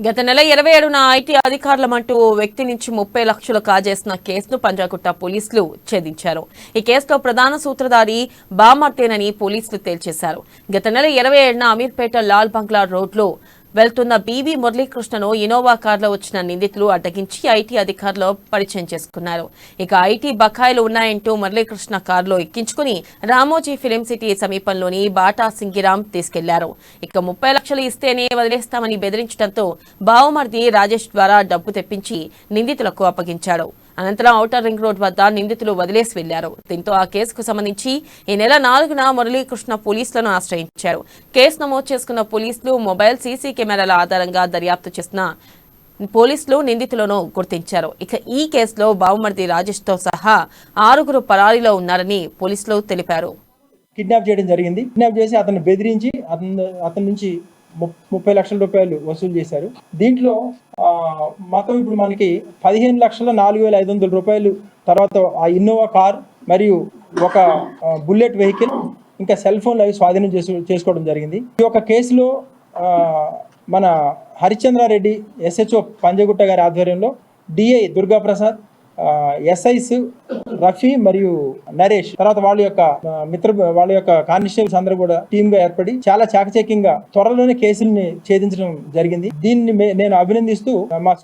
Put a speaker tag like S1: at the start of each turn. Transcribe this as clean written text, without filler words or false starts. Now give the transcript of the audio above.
S1: గత నెల 27న ఐటీ అధికారులమంటూ ఓ వ్యక్తి నుంచి 30 లక్షలు కాజేసిన కేసును పంజాగుట్ట పోలీసులు ఛేదించారు. ఈ కేసులో ప్రధాన సూత్రధారి బామర్తేనని పోలీసులు తేల్చేశారు. గత నెల 27న అమీర్పేట లాల్ బంగ్లా రోడ్లో వెళ్తున్న బీవీ మురళీకృష్ణను ఇనోవా కారులో వచ్చిన నిందితులు అడ్డగించి ఐటీ అధికారులు పరిచయం చేసుకున్నారు. ఇక ఐటీ బకాయిలు ఉన్నాయంటూ మురళీకృష్ణ కారులో ఎక్కించుకుని రామోజీ ఫిలిం సిటీ సమీపంలోని బాటా సింగిరాం తీసుకెళ్లారు. ఇక 30 లక్షలు ఇస్తేనే వదిలేస్తామని బెదిరించడంతో బావమర్ది రాజేష్ ద్వారా డబ్బు తెప్పించి నిందితులకు అప్పగించాడు. అనంతరం ఔటర్ రింగ్ రోడ్ వద్ద నిందితులు వదిలేసి వెళ్లారు. దీంతో ఆ కేసుకు సంబంధించి ఈ నెల 4న మురళీకృష్ణ పోలీసులను ఆశ్రయించారు. కేసు నమోదు చేసుకున్న పోలీసులు మొబైల్ సీసీ కెమెరాల ఆధారంగా దర్యాప్తు చేసిన పోలీసులు నిందితులను గుర్తించారు. ఇక ఈ కేసులో బావమర్ది రాజేష్ తో సహా 6గురు పరారీలో ఉన్నారని పోలీసులు తెలిపారు.
S2: కిడ్నాప్ చేయడం జరిగింది. కిడ్నాప్ చేసి అతన్ని బెదిరించి అతని నుంచి 30 లక్షల రూపాయలు వసూలు చేశారు. దీంట్లో మొత్తం ఇప్పుడు మనకి 15,04,500 రూపాయలు, తర్వాత ఆ ఇన్నోవా కార్ మరియు ఒక బుల్లెట్ వెహికల్, ఇంకా సెల్ ఫోన్లు అవి స్వాధీనం చేసుకోవడం జరిగింది. ఈ యొక్క కేసులో మన హరిచంద్రారెడ్డి SHO పంజగుట్ట గారి ఆధ్వర్యంలో DI దుర్గాప్రసాద్, SIs రఫీ మరియు నరేష్, తర్వాత వాళ్ళ యొక్క కానిస్టేబుల్స్ అందరూ కూడా టీమ్ గా ఏర్పడి చాలా చాకచక్యంగా త్వరలోనే కేసుల్ని ఛేదించడం జరిగింది. దీన్ని నేను అభినందిస్తూ మా